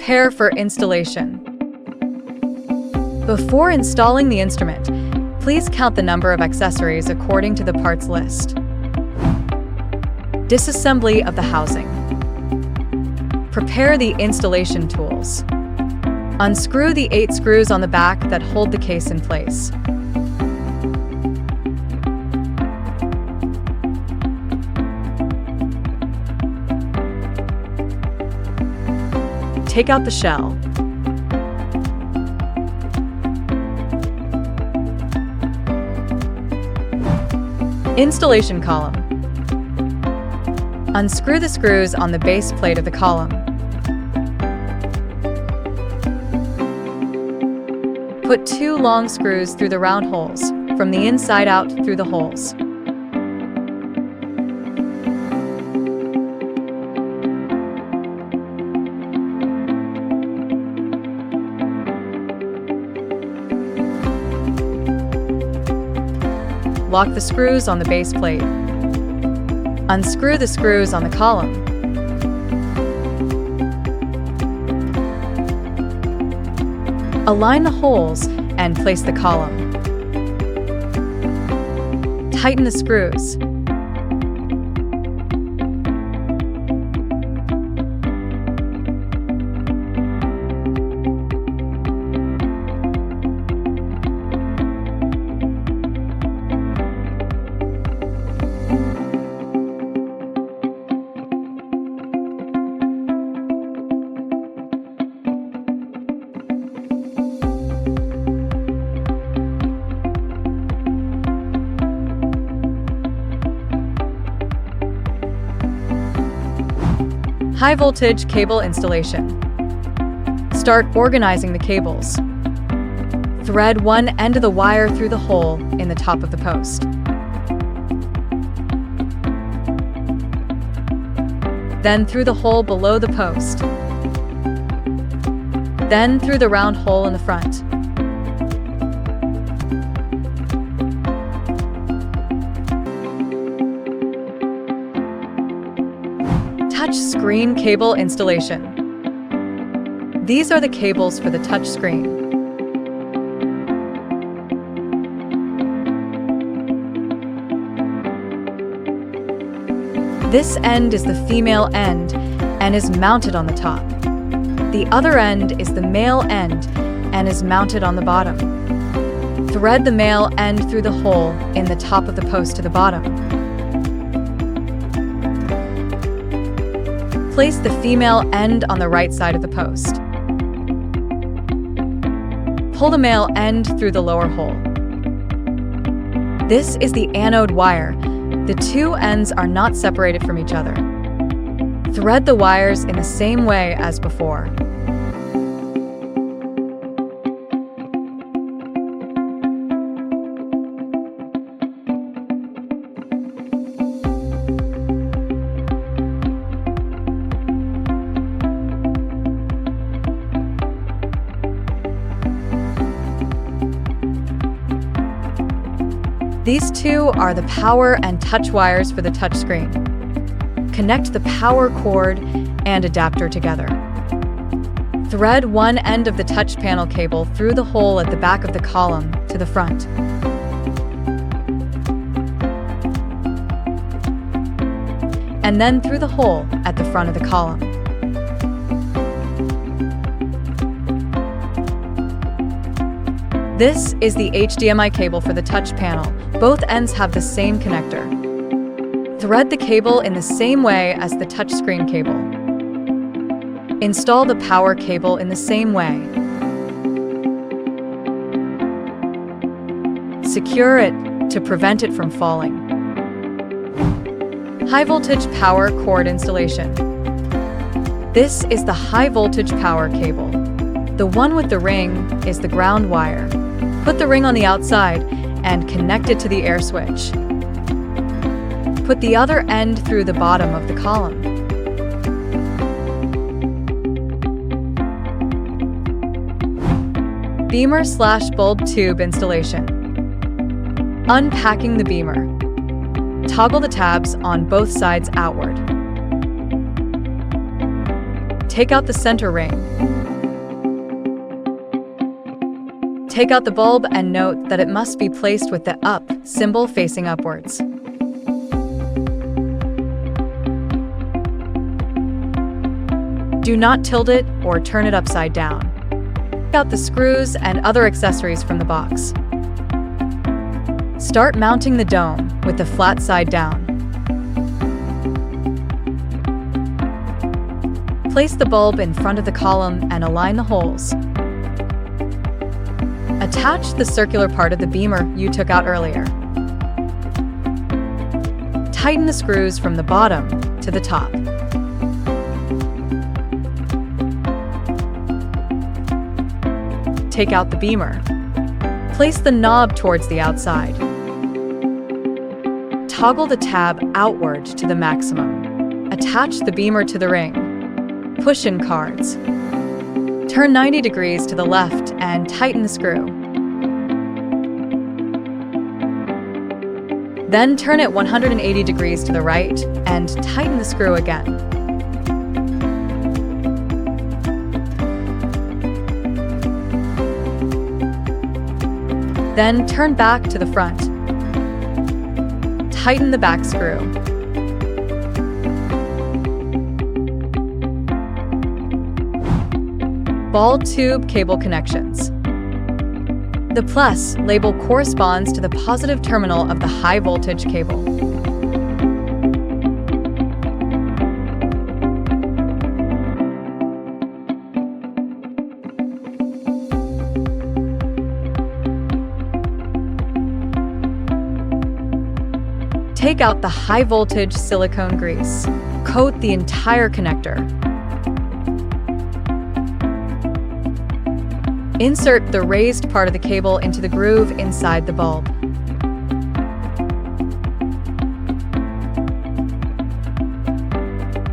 Prepare for installation. Before installing the instrument, please count the number of accessories according to the parts list. Disassembly of the housing. Prepare the installation tools. Unscrew the 8 screws on the back that hold the case in place. Take out the shell. Installation column. Unscrew the screws on the base plate of the column. Put 2 long screws through the round holes, from the inside out through the holes. Lock the screws on the base plate. Unscrew the screws on the column. Align the holes and place the column. Tighten the screws. High voltage cable installation. Start organizing the cables. Thread one end of the wire through the hole in the top of the post. Then through the hole below the post. Then through the round hole in the front. Touch screen cable installation. These are the cables for the touch screen. This end is the female end and is mounted on the top. The other end is the male end and is mounted on the bottom. Thread the male end through the hole in the top of the post to the bottom. Place the female end on the right side of the post. Pull the male end through the lower hole. This is the anode wire. The 2 ends are not separated from each other. Thread the wires in the same way as before. These 2 are the power and touch wires for the touchscreen. Connect the power cord and adapter together. Thread one end of the touch panel cable through the hole at the back of the column to the front. And then through the hole at the front of the column. This is the HDMI cable for the touch panel. Both ends have the same connector. Thread the cable in the same way as the touchscreen cable. Install the power cable in the same way. Secure it to prevent it from falling. High voltage power cord installation. This is the high voltage power cable. The one with the ring is the ground wire. Put the ring on the outside and connect it to the air switch. Put the other end through the bottom of the column. Beamer/bulb tube installation. Unpacking the beamer. Toggle the tabs on both sides outward. Take out the center ring. Take out the bulb and note that it must be placed with the up symbol facing upwards. Do not tilt it or turn it upside down. Take out the screws and other accessories from the box. Start mounting the dome with the flat side down. Place the bulb in front of the column and align the holes. Attach the circular part of the beamer you took out earlier. Tighten the screws from the bottom to the top. Take out the beamer. Place the knob towards the outside. Toggle the tab outward to the maximum. Attach the beamer to the ring. Push-in cards. Turn 90 degrees to the left and tighten the screw. Then turn it 180 degrees to the right and tighten the screw again. Then turn back to the front. Tighten the back screw. Ball tube cable connections. The plus label corresponds to the positive terminal of the high voltage cable. Take out the high voltage silicone grease. Coat the entire connector. Insert the raised part of the cable into the groove inside the bulb.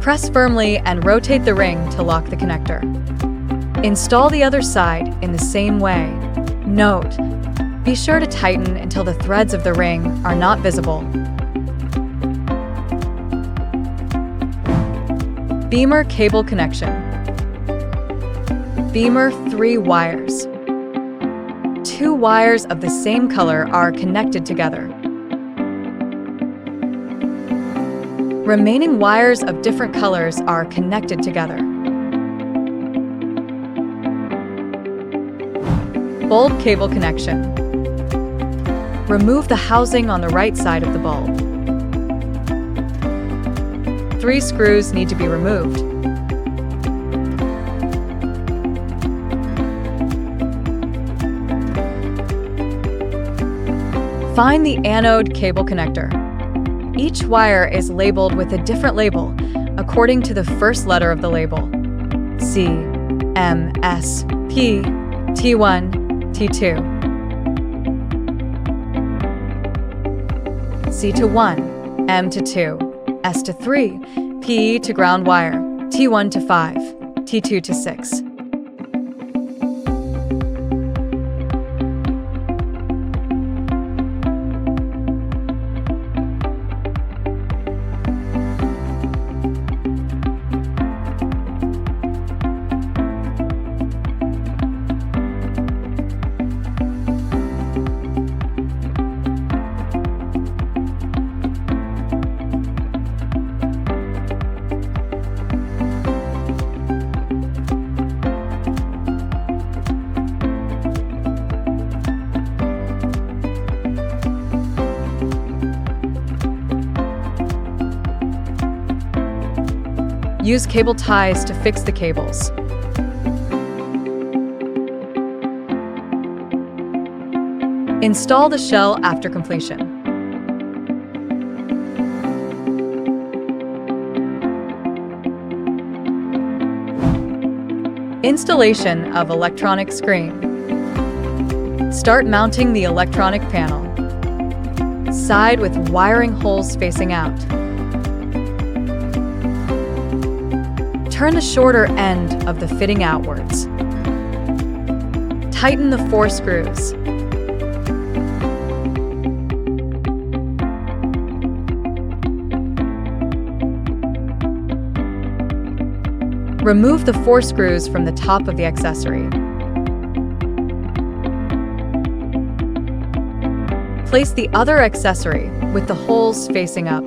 Press firmly and rotate the ring to lock the connector. Install the other side in the same way. Note: be sure to tighten until the threads of the ring are not visible. Beamer cable connection. Beamer 3 wires. 2 wires of the same color are connected together. Remaining wires of different colors are connected together. Bulb cable connection. Remove the housing on the right side of the bulb. 3 screws need to be removed. Find the anode cable connector. Each wire is labeled with a different label according to the first letter of the label. C, M, S, P, T1, T2. C to 1, M to 2, S to 3, P to ground wire, T1 to 5, T2 to 6. Use cable ties to fix the cables. Install the shell after completion. Installation of electronic screen. Start mounting the electronic panel. Side with wiring holes facing out. Turn the shorter end of the fitting outwards. Tighten the 4 screws. Remove the 4 screws from the top of the accessory. Place the other accessory with the holes facing up.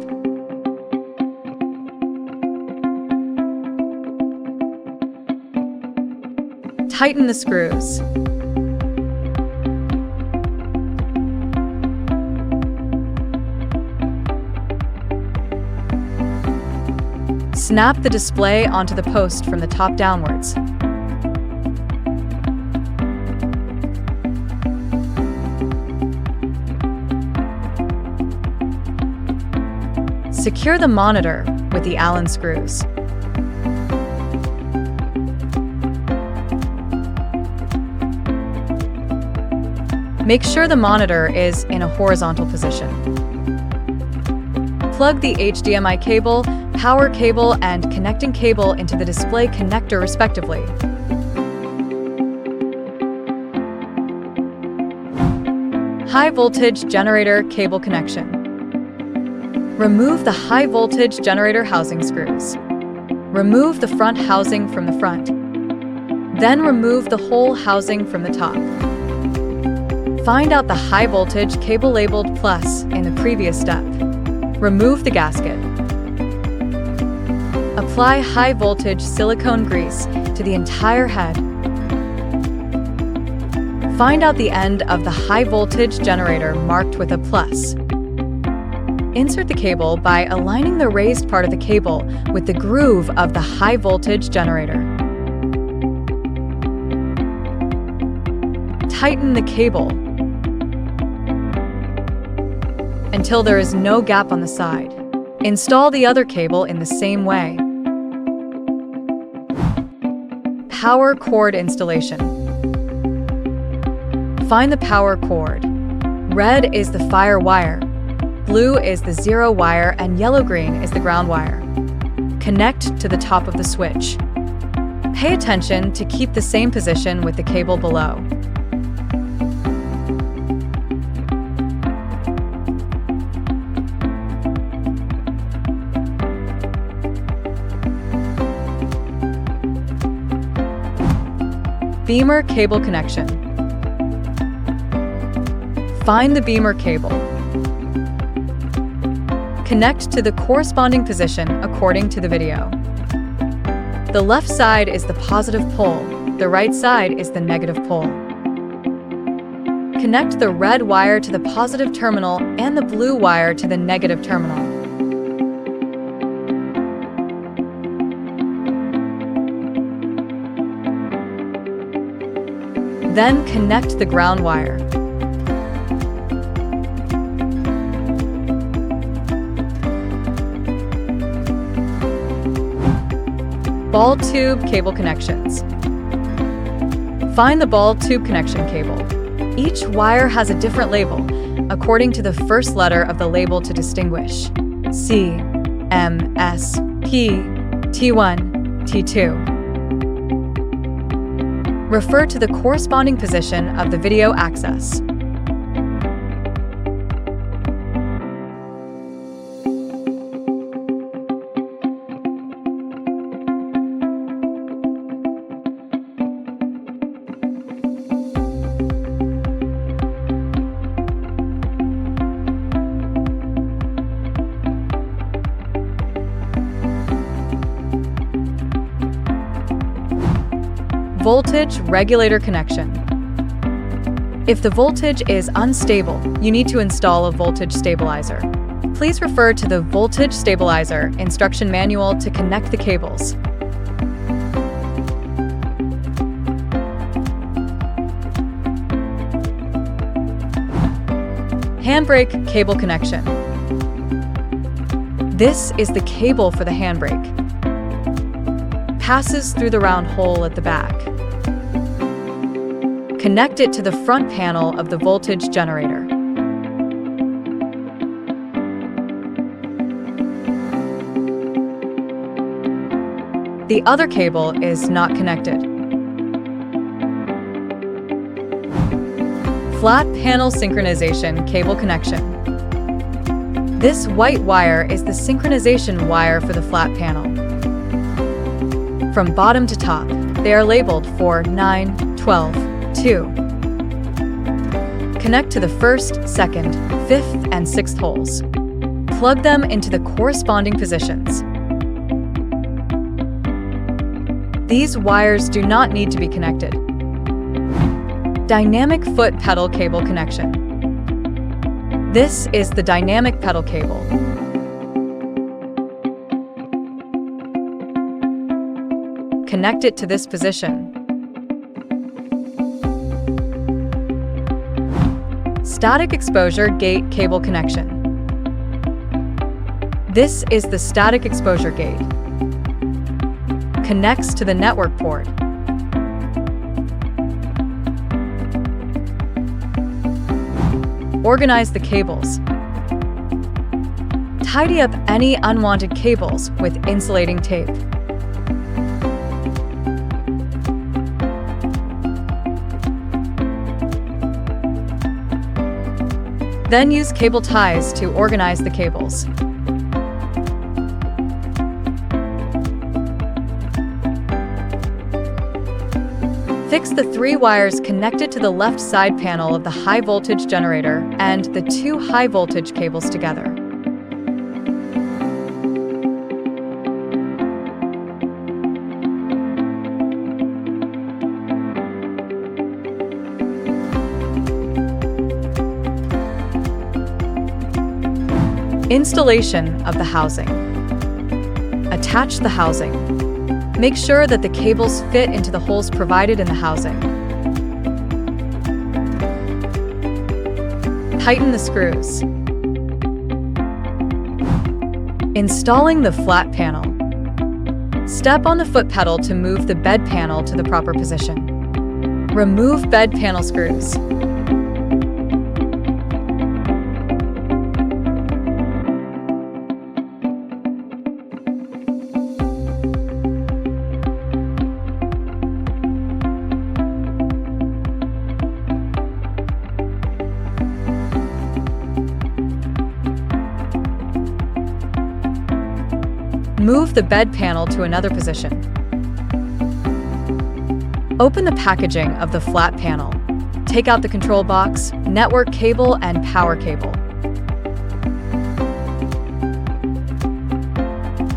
Tighten the screws. Snap the display onto the post from the top downwards. Secure the monitor with the Allen screws. Make sure the monitor is in a horizontal position. Plug the HDMI cable, power cable, and connecting cable into the display connector respectively. High voltage generator cable connection. Remove the high voltage generator housing screws. Remove the front housing from the front. Then remove the whole housing from the top. Find out the high voltage cable labeled plus in the previous step. Remove the gasket. Apply high voltage silicone grease to the entire head. Find out the end of the high voltage generator marked with a plus. Insert the cable by aligning the raised part of the cable with the groove of the high voltage generator. Tighten the cable until there is no gap on the side. Install the other cable in the same way. Power cord installation. Find the power cord. Red is the fire wire, blue is the 0 wire, and yellow-green is the ground wire. Connect to the top of the switch. Pay attention to keep the same position with the cable below. Beamer cable connection. Find the beamer cable. Connect to the corresponding position according to the video. The left side is the positive pole, the right side is the negative pole. Connect the red wire to the positive terminal and the blue wire to the negative terminal. Then connect the ground wire. Ball tube cable connections. Find the ball tube connection cable. Each wire has a different label, according to the first letter of the label to distinguish. C, M, S, P, T1, T2. Refer to the corresponding position of the video access. Voltage regulator connection. If the voltage is unstable, you need to install a voltage stabilizer. Please refer to the voltage stabilizer instruction manual to connect the cables. Handbrake cable connection. This is the cable for the handbrake. Passes through the round hole at the back. Connect it to the front panel of the voltage generator. The other cable is not connected. Flat panel synchronization cable connection. This white wire is the synchronization wire for the flat panel. From bottom to top, they are labeled for 9, 12, 2. Connect to the first, second, fifth, and sixth holes. Plug them into the corresponding positions. These wires do not need to be connected. Dynamic foot pedal cable connection. This is the dynamic pedal cable. Connect it to this position. Static exposure gate cable connection. This is the static exposure gate. Connects to the network port. Organize the cables. Tidy up any unwanted cables with insulating tape. Then use cable ties to organize the cables. Fix the 3 wires connected to the left side panel of the high voltage generator and the 2 high voltage cables together. Installation of the housing. Attach the housing. Make sure that the cables fit into the holes provided in the housing. Tighten the screws. Installing the flat panel. Step on the foot pedal to move the bed panel to the proper position. Remove bed panel screws. Move the bed panel to another position. Open the packaging of the flat panel. Take out the control box, network cable, and power cable.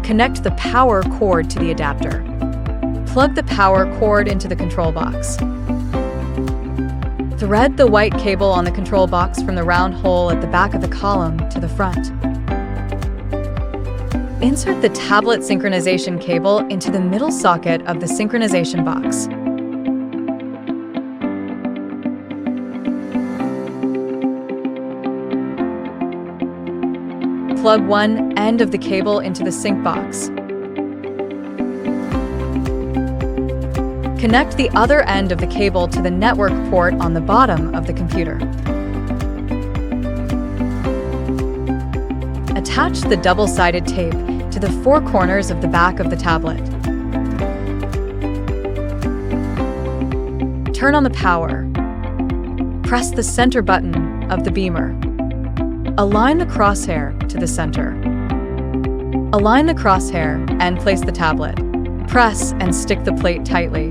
Connect the power cord to the adapter. Plug the power cord into the control box. Thread the white cable on the control box from the round hole at the back of the column to the front. Insert the tablet synchronization cable into the middle socket of the synchronization box. Plug one end of the cable into the sync box. Connect the other end of the cable to the network port on the bottom of the computer. Attach the double-sided tape to the 4 corners of the back of the tablet. Turn on the power. Press the center button of the beamer. Align the crosshair to the center. Align the crosshair and place the tablet. Press and stick the plate tightly.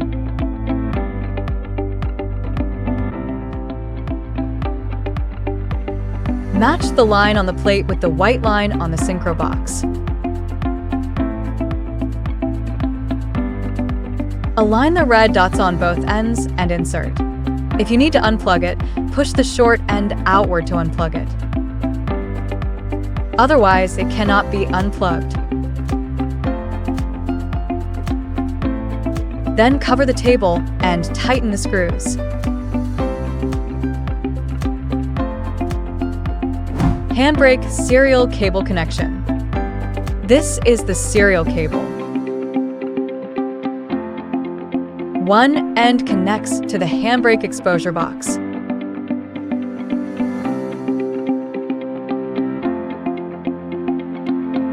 Match the line on the plate with the white line on the synchro box. Align the red dots on both ends and insert. If you need to unplug it, push the short end outward to unplug it. Otherwise, it cannot be unplugged. Then cover the table and tighten the screws. Handbrake serial cable connection. This is the serial cable. One end connects to the handbrake exposure box.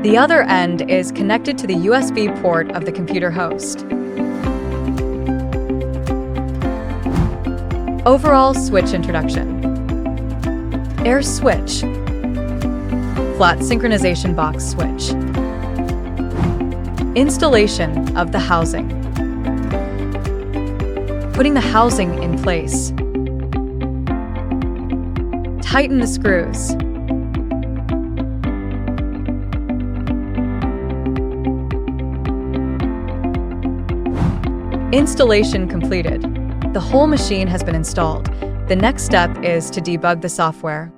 The other end is connected to the USB port of the computer host. Overall switch introduction. Air switch. Flat synchronization box switch. Installation of the housing. putting the housing in place. Tighten the screws. Installation completed. The whole machine has been installed. The next step is to debug the software.